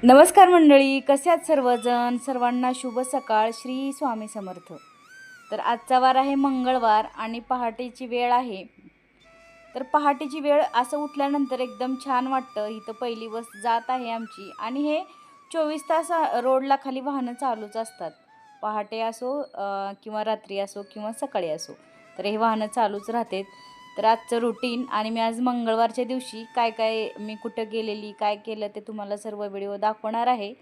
नमस्कार मंडळी, कसे आहात सर्वजण? सर्वांना शुभ सकाळ. श्री स्वामी समर्थ. तर आजचा वार आहे मंगळवार आणि पहाटेची वेळ आहे. तर पहाटेची वेळ असं उठल्यानंतर एकदम छान वाटतं. इथं पहिली बस जात आहे आमची आणि हे 24 तास रोडला खाली वाहनं चालूच असतात. पहाटे असो किंवा रात्री असो किंवा सकाळी असो, तर हे वाहनं चालूच राहतात. तर आजचं रुटीन आणि मी आज मंगळवारच्या दिवशी काय काय मी कुठं गेलेली, काय केलं ते तुम्हाला सर्व व्हिडिओ दाखवणार आहे.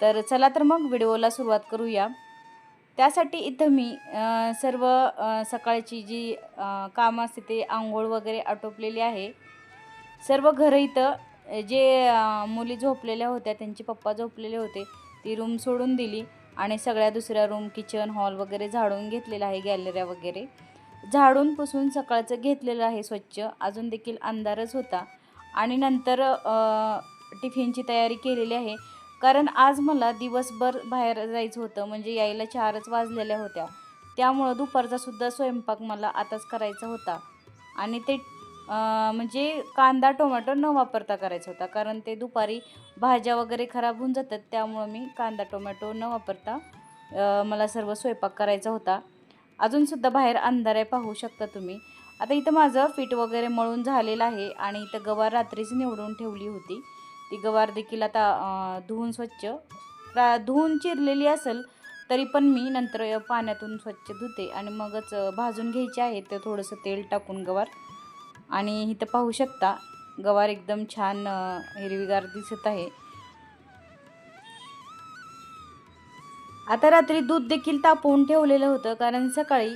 तर चला तर मग व्हिडिओला सुरुवात करूया. त्यासाठी इथं मी सर्व सकाळची जी कामं असते ते अंघोळ वगैरे आटोपलेली आहे. सर्व घरं इथं जे मुली झोपलेल्या होत्या, त्यांचे पप्पा झोपलेले होते, ती रूम सोडून दिली आणि सगळ्या दुसऱ्या रूम, किचन, हॉल वगैरे झाडून घेतलेला आहे. गॅलऱ्या वगैरे झाडून पुसून सकाळचं घेतलेलं आहे स्वच्छ. अजून देखील अंधारच होता आणि नंतर टिफिनची तयारी केलेली आहे. कारण आज मला दिवसभर बाहेर जायचं होतं, म्हणजे यायला 4च वाजलेल्या होत्या. त्यामुळं दुपारचासुद्धा स्वयंपाक मला आताच करायचा होता आणि ते म्हणजे कांदा टोमॅटो न वापरता करायचा होता. कारण ते दुपारी भाज्या वगैरे खराब होऊन जातात, त्यामुळं मी कांदा टोमॅटो न वापरता मला सर्व स्वयंपाक करायचा होता. अजूनसुद्धा बाहेर अंधार आहे, पाहू शकता तुम्ही. आता इथं माझं पीठ वगैरे मळून झालेलं आहे आणि इथं गवार रात्रीच निवडून ठेवली होती. ती गवार देखील आता धुवून स्वच्छ धुवून चिरलेली असेल तरी पण मी नंतर पाण्यातून स्वच्छ धुते आणि मगच भाजून घ्यायची आहे. तर थोडंसं तेल टाकून गवार, आणि इथं पाहू शकता गवार एकदम छान हिरवीगार दिसत आहे. आता रात्री दूध देखील तापवून ठेवलेलं होतं, कारण सकाळी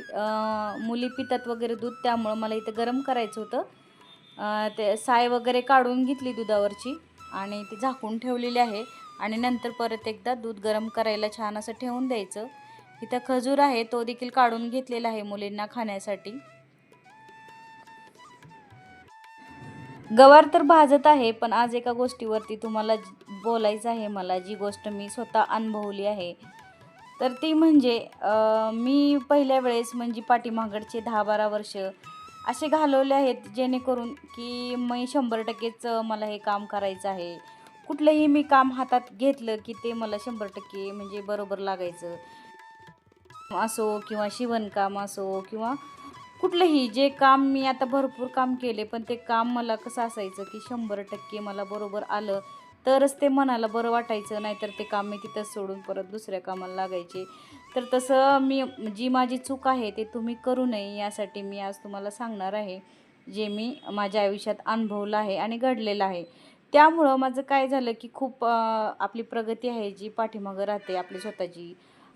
मुली पितात वगैरे दूध, त्यामुळं मला इथं गरम करायचं होतं. ते साय वगैरे काढून घेतली दुधावरची आणि ती झाकून ठेवलेली आहे आणि नंतर परत एकदा दूध गरम करायला छान असं ठेवून द्यायचं. इथं खजूर आहे, तो देखील काढून घेतलेला आहे मुलींना खाण्यासाठी. गवार तर भाजत आहे, पण आज एका गोष्टीवरती तुम्हाला बोलायचं आहे मला, जी गोष्ट मी स्वतः अनुभवली आहे. तर ती म्हणजे मी पहिल्या वेळेस म्हणजे पाठीमागडचे 10-12 वर्ष असे घालवले आहेत, जेणेकरून की मी 100%च मला हे काम करायचं आहे. कुठलंही मी काम हातात घेतलं की ते मला 100% म्हणजे बरोबर लागायचं. असो किंवा शिवणकाम असो किंवा कुठलंही जे काम मी आता भरपूर काम केले, पण ते काम मला कसं असायचं की 100% मला बरोबर आलं तरच ते मनाला बरं वाटायचं, नाहीतर ते काम मी तिथंच सोडून परत दुसऱ्या कामाला लागायचे. तर तसं मी जी माझी चूक आहे ते तुम्ही करू नये, यासाठी मी आज तुम्हाला सांगणार आहे, जे मी माझ्या आयुष्यात अनुभवलं आहे आणि घडलेलं आहे. त्यामुळं माझं काय झालं की खूप आपली प्रगती आहे जी पाठीमागं राहते आपली स्वतःची.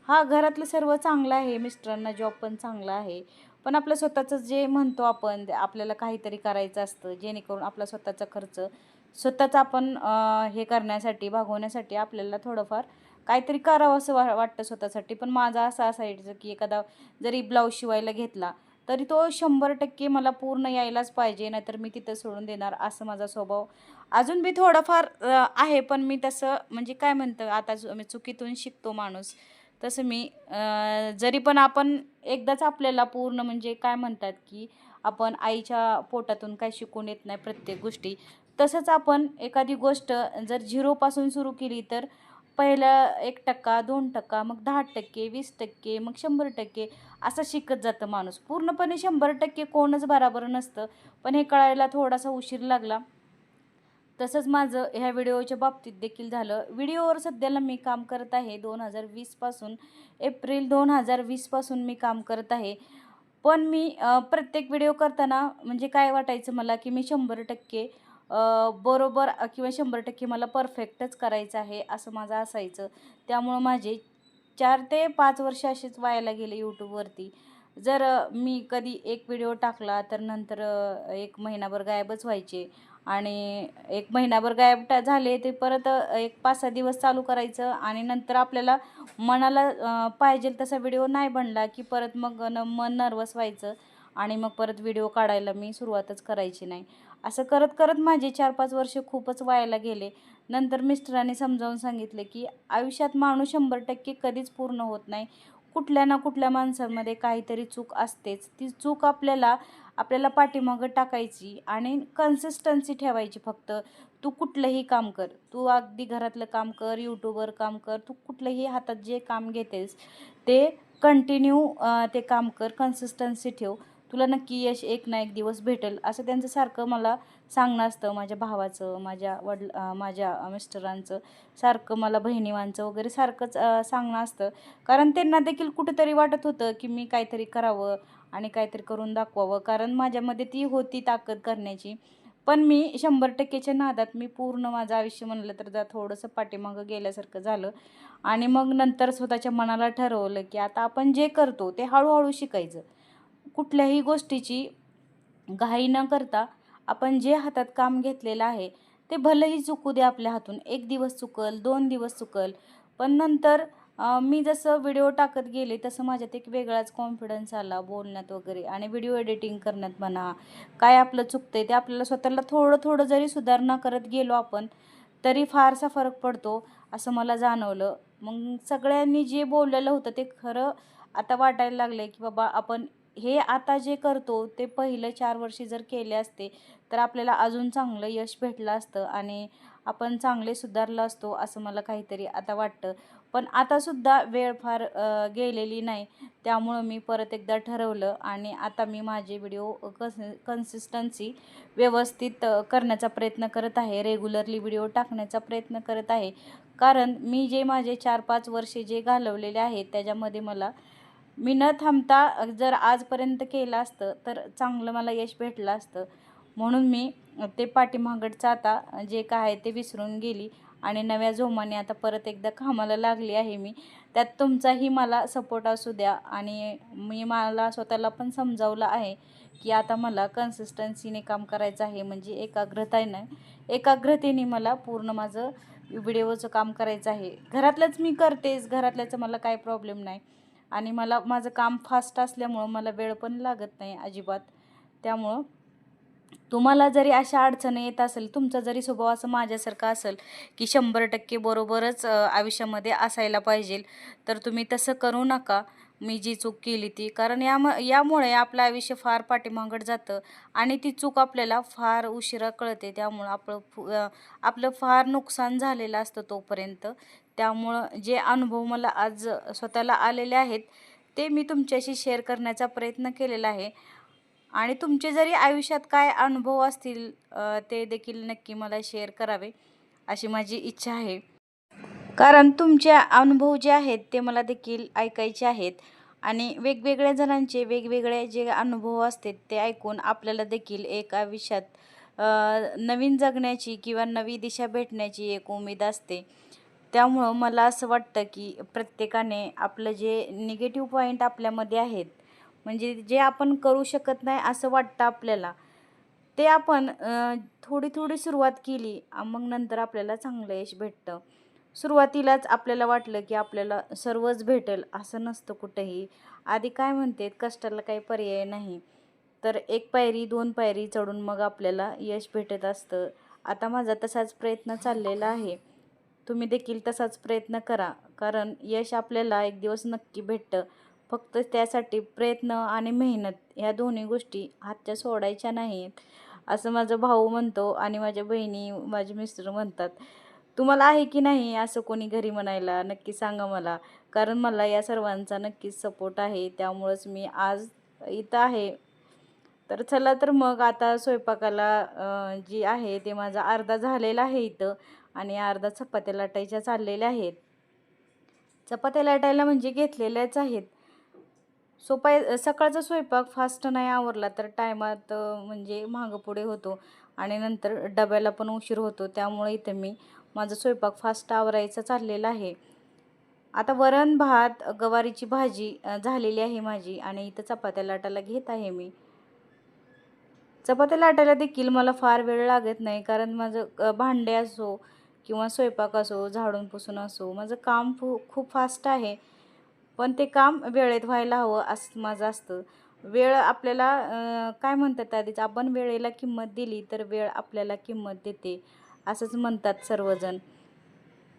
हा, घरातलं सर्व चांगलं आहे, मिस्टरांना जॉब पण चांगला आहे, पण आपलं स्वतःचं जे म्हणतो आपण, आपल्याला काहीतरी करायचं असतं, जेणेकरून आपला स्वतःचा खर्च स्वतःच आपण हे करण्यासाठी, भागवण्यासाठी आपल्याला थोडंफार काहीतरी करावं असं वाटतं स्वतःसाठी. पण माझा असं असायचं की एखादा जरी ब्लाऊज शिवायला घेतला तरी तो 100% मला पूर्ण यायलाच पाहिजे, नाहीतर मी तिथं सोडून देणार, असं माझा स्वभाव अजून बी थोडाफार आहे. पण मी तसं म्हणजे काय म्हणतं, आता मी चुकीतून शिकतो माणूस, तसं मी जरी पण आपण एकदाच आपल्याला पूर्ण म्हणजे काय म्हणतात की आपण आईच्या पोटातून काय शिकून येत नाही प्रत्येक गोष्टी, तसंच आपण एखादी गोष्ट जर झिरोपासून सुरू केली तर पहिला 1%, 2%, मग 10%, 20%, मग 100% असं शिकत जातं माणूस. पूर्णपणे 100% कोणच बरोबर नसतं, पण हे कळायला थोडासा उशीर लागला. तसंच माझं ह्या व्हिडिओच्या बाबतीत देखील झालं. व्हिडिओवर सध्याला मी काम करत आहे 2020 पासून, एप्रिल 2020 पासून मी काम करत आहे. पण मी प्रत्येक व्हिडिओ करताना म्हणजे काय वाटायचं मला की मी 100% बरोबर किंवा 100% मला परफेक्टच करायचं आहे, असं माझं असायचं. त्यामुळं माझे 4 ते 5 वर्ष असेच वायाला गेले यूट्यूबवरती. जर मी कधी एक व्हिडिओ टाकला तर नंतर 1 महिनाभर गायबच व्हायचे आणि 1 महिनाभर गायब झाले ते परत एक 5-6 दिवस चालू करायचं आणि नंतर आपल्याला मनाला पाहिजेल तसा व्हिडिओ नाही बनला की परत मग मन नर्वस व्हायचं आणि मग परत व्हिडिओ काढायला मी सुरुवातच करायची नाही. असं करत करत माझे 4-5 वर्ष खूपच वायाला गेले. नंतर मिस्टरांनी समजावून सांगितले की आयुष्यात माणूस 100% कधीच पूर्ण होत नाही. कुठल्या ना कुठल्या माणसांमध्ये काहीतरी चूक असतेच. ती चूक आपल्याला पाठीमागं टाकायची आणि कन्सिस्टन्सी ठेवायची फक्त. तू कुठलंही काम कर, तू अगदी घरातलं काम कर, यूट्यूबवर काम कर, तू कुठलंही हातात जे काम घेतेस ते कंटिन्यू ते काम कर, कन्सिस्टन्सी ठेव, तुला नक्की यश एक ना एक दिवस भेटेल, असं त्यांचं सारखं मला सांगणं असतं. माझ्या भावाचं, माझ्या मिस्टरांचं, सारखं मला बहिणीवांचं वगैरे सारखंच सांगणं असतं. कारण त्यांना देखील कुठेतरी वाटत होतं की मी काहीतरी करावं आणि काहीतरी करून दाखवावं, कारण माझ्यामध्ये ती होती ताकद करण्याची. पण मी 100%च्या नादात मी पूर्ण माझं आयुष्य म्हणलं तर थोडंसं पाठीमागं गेल्यासारखं झालं. आणि मग नंतर स्वतःच्या मनाला ठरवलं की आता आपण जे करतो ते हळूहळू शिकायचं. कुठल्याही गोष्टीची घाई न करता आपण जे हातात काम घेतलेलं आहे ते भलेही चुकू दे आपल्या हातून, 1 दिवस चुकल, 2 दिवस चुकल, पण नंतर मी जसं व्हिडिओ टाकत गेले तसं माझ्यात एक वेगळाच कॉन्फिडन्स आला बोलण्यात वगैरे, आणि व्हिडिओ एडिटिंग करण्यात म्हणा, काय आपलं चुकतंय ते आपल्याला स्वतःला थोडं थोडं जरी सुधारणा करत गेलो आपण तरी फारसा फरक पडतो, असं मला जाणवलं. मग सगळ्यांनी जे बोललेलं होतं ते खरं आता वाटायला लागलं की बाबा आपण हे आता जे करतो ते पहिलं 4 वर्षी जर केले असते तर आपल्याला अजून चांगलं यश भेटलं असतं आणि आपण चांगले सुधारलो असतो, असं मला काहीतरी आता वाटतं. पण आतासुद्धा वेळ फार गेलेली नाही, त्यामुळं मी परत एकदा ठरवलं आणि आता मी माझे व्हिडिओ कन्सिस्टन्सी व्यवस्थित करण्याचा प्रयत्न करत आहे, रेग्युलरली व्हिडिओ टाकण्याचा प्रयत्न करत आहे. कारण मी जे माझे 4-5 वर्षे जे घालवलेले आहेत त्याच्यामध्ये मी न थांबता जर आजपर्यंत केलं असतं तर चांगलं मला यश भेटलं असतं. म्हणून मी ते पाठीमागचं आता जे काय आहे ते विसरून गेली आणि नव्या जोमाने आता परत एकदा कामाला लागली आहे मी. त्यात तुमचाही मला सपोर्ट असू द्या आणि मी मला स्वतःला पण समजावलं आहे की आता मला कन्सिस्टन्सीने काम करायचं आहे, म्हणजे एकाग्रतेने मला पूर्ण माझं व्हिडिओचं काम करायचं आहे. घरातलंच मी करतेच, घरातल्याचं मला काही प्रॉब्लेम नाही आणि माझं काम फास्ट असल्यामुळं मला वेळ पण लागत नाही अजिबात. त्यामुळं तुम्हाला जरी अशा अडचणी येत असेल, तुमचा जरी स्वभाव असं माझ्यासारखा असेल की 100% बरोबरच आयुष्यामध्ये असायला पाहिजे, तर तुम्ही तसं करू नका. मी जी चूक केली ती, कारण यामुळे आपलं आयुष्य फार पाठीमागत जातं आणि ती चूक आपल्याला फार उशिरा कळते. त्यामुळं आपलं फार नुकसान झालेलं असतं तोपर्यंत. त्यामुळं जे अनुभव मला आज स्वतःला आलेले आहेत ते मी तुमच्याशी शेअर करण्याचा प्रयत्न केलेला आहे. आणि तुमचे जरी आयुष्यात काय अनुभव असतील ते देखील नक्की मला शेअर करावे अशी माझी इच्छा आहे. कारण तुमचे अनुभव जे आहेत ते मला देखील ऐकायचे आहेत आणि वेगवेगळ्या जणांचे वेगवेगळे जे अनुभव असतात ते ऐकून आपल्याला देखील एक आयुष्यात नवीन जगण्याची किंवा नवी दिशा भेटण्याची एक उमेद असते. त्यामुळं मला असं वाटतं की प्रत्येकाने आपलं जे निगेटिव्ह पॉईंट आपल्यामध्ये आहेत, म्हणजे जे आपण करू शकत नाही असं वाटतं आपल्याला, ते आपण थोडी थोडी सुरुवात केली मग नंतर आपल्याला चांगलं यश भेटतं. सुरुवातीलाच आपल्याला वाटलं की आपल्याला सर्वच भेटेल असं नसतं कुठंही. आधी काय म्हणतात, कष्टाला काही पर्याय नाही. तर 1 पायरी 2 पायरी चढून मग आपल्याला यश भेटत असतं. आता माझा तसाच प्रयत्न चाललेला आहे. तुम्ही देखील तसाच प्रयत्न करा, कारण यश आपल्याला एक दिवस नक्की भेटतं. फक्त त्यासाठी प्रयत्न आणि मेहनत ह्या दोन्ही गोष्टी हातच्या सोडायच्या नाहीत, असं माझा भाऊ म्हणतो आणि माझ्या बहिणी, माझे मिस्टर म्हणतात. तुम्हाला आहे की नाही असं कोणी घरी म्हणायला? नक्की सांगा मला, कारण मला या सर्वांचा नक्कीच सपोर्ट आहे. त्यामुळंच मी आज इथं आहे. तर चला तर मग आता स्वयंपाकाला जी आहे ते माझा अर्धा झालेला आहे इथं आणि अर्धा चपात्या लाटायच्या चाललेल्या आहेत. चपात्या लाटायला म्हणजे घेतलेल्याच आहेत. सकाळचा स्वयंपाक फास्ट नाही आवरला तर टायमात म्हणजे मागं पुढे होतो आणि नंतर डब्याला पण उशीर होतो. त्यामुळे इथं मी माझा स्वयंपाक फास्ट आवरायचा चाललेला आहे. आता वरण भात, गवारीची भाजी झालेली आहे माझी आणि इथं चपात्या लाटायला घेत आहे मी. चपात्या लाटायला देखील मला फार वेळ लागत नाही, कारण माझं भांडे असो किंवा स्वयंपाक असो, झाडून पुसून असो, माझं काम खूप फास्ट आहे. पण ते काम वेळेत व्हायला हवं असं माझं असतं. वेळ आपल्याला काय म्हणतात आधीच, आपण वेळेला किंमत दिली तर वेळ आपल्याला किंमत देते असंच म्हणतात सर्वजण.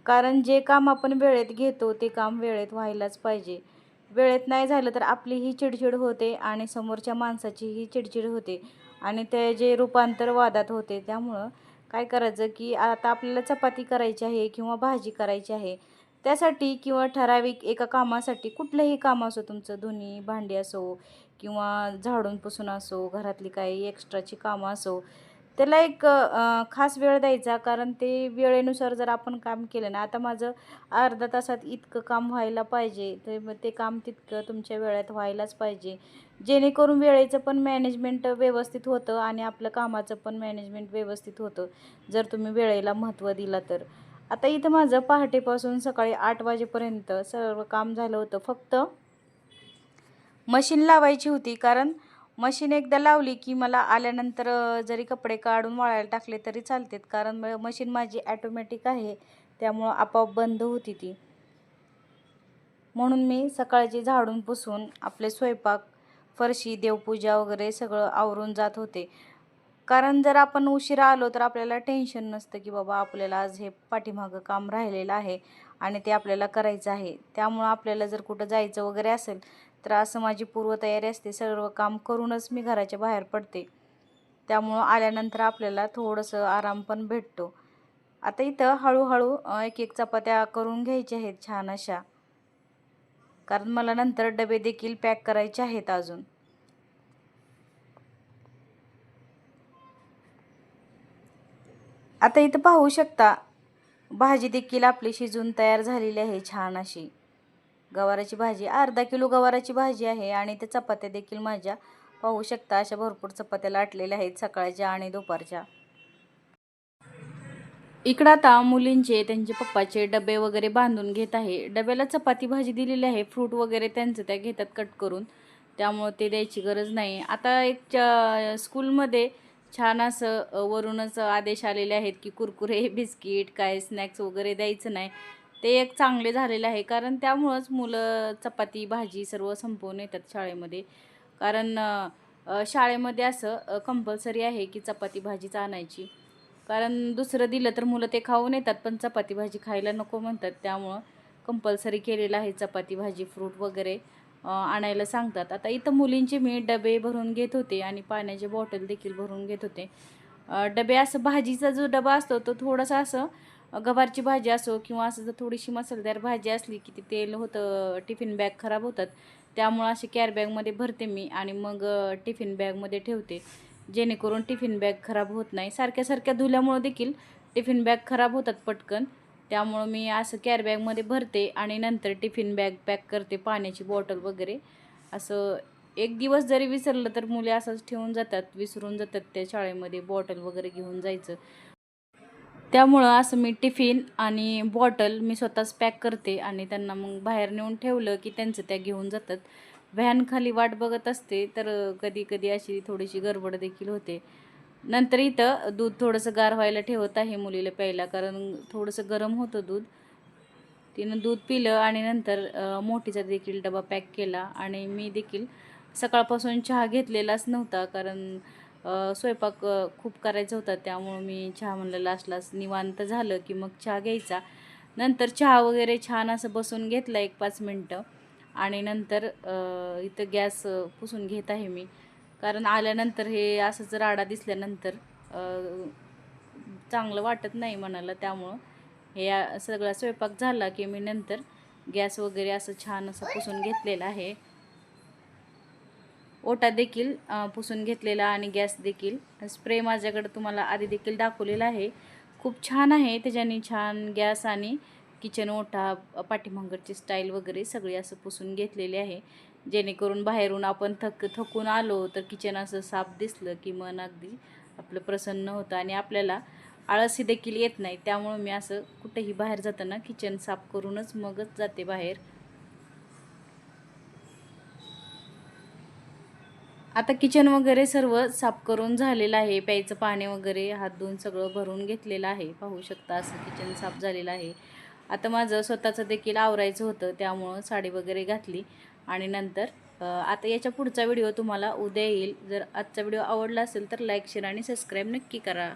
कारण जे काम आपण वेळेत घेतो ते काम वेळेत व्हायलाच पाहिजे. वेळेत नाही झालं तर आपलीही चिडचिड होते आणि समोरच्या माणसाचीही चिडचिड होते आणि ते जे रूपांतर वादात होते. त्यामुळं काय करायचं की आता आपल्याला चपाती करायची आहे किंवा भाजी करायची आहे, त्यासाठी किंवा ठराविक एका कामासाठी कुठलंही काम असो तुमचं, धुणी भांडी असो किंवा झाडून पुसून असो, घरातली काही एक्स्ट्राची कामं असो, त्याला एक खास वेळ द्यायचा. कारण ते वेळेनुसार जर आपण काम केलं ना, आता माझं अर्ध्या तासात इतकं काम व्हायला पाहिजे, तर मग ते काम तितकं तुमच्या वेळेत व्हायलाच पाहिजे, जेणेकरून वेळेचं पण मॅनेजमेंट व्यवस्थित होतं आणि आपलं कामाचं पण मॅनेजमेंट व्यवस्थित होतं, जर तुम्ही वेळेला महत्त्व दिलं तर. आता इथं माझं पहाटेपासून सकाळी 8 वाजेपर्यंत सर्व काम झालं होतं. फक्त मशीन लावायची होती, कारण मशीन एकदा लावली की मला आल्यानंतर जरी कपडे काढून वाळायला टाकले तरी चालतात, कारण मशीन माझी ॲटोमॅटिक आहे, त्यामुळं आपोआप बंद होती ती. म्हणून मी सकाळची झाडून पुसून आपले स्वयंपाक, फरशी, देवपूजा वगैरे सगळं आवरून जात होते. कारण जर आपण उशिरा आलो तर आपल्याला टेन्शन नसतं की बाबा आपल्याला आज हे पाठीमागं काम राहिलेलं आहे आणि ते आपल्याला करायचं आहे. त्यामुळं आपल्याला जर कुठं जायचं वगैरे असेल तर असं माझी पूर्वतयारी असते, सर्व काम करूनच मी घराच्या बाहेर पडते. त्यामुळं आल्यानंतर आपल्याला थोडंसं आराम पण भेटतो. आता इथं हळूहळू एक एक चपात्या करून घ्यायच्या आहेत छान अशा, कारण मला नंतर डबे देखील पॅक करायचे आहेत अजून. आता इथं पाहू शकता, भाजी देखील आपली शिजून तयार झालेली आहे छान अशी. गवाराची भाजी, अर्धा किलो गवाराची भाजी आहे आणि त्या चपात्या देखील माझ्या पाहू शकता अशा भरपूर चपात्या लाटलेल्या आहेत सकाळच्या आणि दुपारच्या. इकडं आता मुलींचे त्यांचे पप्पाचे डबे वगैरे बांधून घेत आहे. डब्याला चपाती भाजी दिलेली आहे, फ्रूट वगैरे त्यांचं त्या घेतात कट करून, त्यामुळं ते द्यायची गरज नाही. आता एक स्कूलमध्ये छान असं वरूनच आदेश आलेले आहेत की कुरकुरे, बिस्किट, काय स्नॅक्स वगैरे द्यायचं नाही. ते एक चांगले झालेले आहे, कारण त्यामुळंच मुलं चपाती भाजी सर्व संपवून येतात शाळेमध्ये. कारण शाळेमध्ये असं कंपल्सरी आहे की चपाती भाजीच आणायची. कारण दुसरं दिलं तर मुलं ते खाऊन येतात, पण चपाती भाजी खायला नको म्हणतात. त्यामुळं कंपल्सरी केलेलं आहे, चपाती भाजी, फ्रूट वगैरे आणायला सांगतात. आता इथं मुलींचे मी डबे भरून घेत होते आणि पाण्याचे बॉटल देखील भरून घेत होते. डबे असं भाजीचा जो डबा असतो तो थोडासा असं गवारची भाजी असो किंवा असं जर थोडीशी मसालेदार भाजी असली की ते तेल होतं, टिफिन बॅग खराब होतात. त्यामुळं असे कॅरी बॅगमध्ये भरते मी आणि मग टिफिन बॅगमध्ये ठेवते, जेणेकरून टिफिन बॅग खराब होत नाही. सारख्या सारख्या धुल्यामुळं देखील टिफिन बॅग खराब होतात पटकन. त्यामुळं मी असं कॅरी बॅगमध्ये भरते आणि नंतर टिफिन बॅग पॅक करते, पाण्याची बॉटल वगैरे. असं एक दिवस जरी विसरलं तर मुले असंच ठेवून जातात, विसरून जातात त्या शाळेमध्ये बॉटल वगैरे घेऊन जायचं. त्यामुळं असं मी टिफिन आणि बॉटल मी स्वतःच पॅक करते आणि त्यांना मग बाहेर नेऊन ठेवलं की त्यांचं त्या घेऊन जातात. व्हॅन खाली वाट बघत असते, तर कधी कधी अशी थोडीशी गडबड देखील होते. नंतर इथं दूध थोडंसं गार व्हायला ठेवत आहे मुलीला प्यायला, कारण थोडंसं गरम होतं दूध. तिनं दूध पिलं आणि नंतर मोठीचा देखील डबा पॅक केला आणि मी देखील सकाळपासून चहा घेतलेलाच नव्हता, कारण स्वयंपाक खूप करायचा होता. त्यामुळं मी चहा म्हणलं लास्ट निवांत झालं की मग चहा घ्यायचा. नंतर चहा वगैरे छान असं बसून घेतला 1-5 मिनटं आणि नंतर इथं गॅस पुसून घेत आहे मी, कारण आल्यानंतर हे असंच राडा दिसल्यानंतर चांगलं वाटत नाही मनाला. त्यामुळं हे सगळा स्वयंपाक झाला की मी नंतर गॅस वगैरे असं छान असं पुसून घेतलेलं आहे. ओटा देखील पुसून घेतलेला आणि गॅस देखील. स्प्रे माझ्याकडे तुम्हाला आधी देखील दाखवलेला आहे, खूप छान आहे. त्याच्याने छान गॅस आणि किचन ओटा, पाठीमागची स्टाईल वगैरे सगळी असं पुसून घेतलेली आहे, जेणेकरून बाहेरून आपण थकून आलो तर किचन असं साफ दिसलं की मन अगदी आपलं प्रसन्न होतं आणि आपल्याला आळसही देखील येत नाही. त्यामुळं मी असं कुठेही बाहेर जाताना किचन साफ करूनच मगच जाते बाहेर. आता किचन वगैरे सर्व साफ करून झालेलं आहे. प्यायचं पाणी वगैरे हात धुवून सगळं भरून घेतलेलं आहे. पाहू शकता असं किचन साफ झालेलं आहे. आता माझं स्वतःचं देखील आवरायचं होतं, त्यामुळं साडी वगैरे घातली आणि नंतर आता याच्या पुढचा व्हिडिओ तुम्हाला उद्या येईल. जर आजचा व्हिडिओ आवडला असेल तर लाईक, शेअर आणि सबस्क्राईब नक्की करा.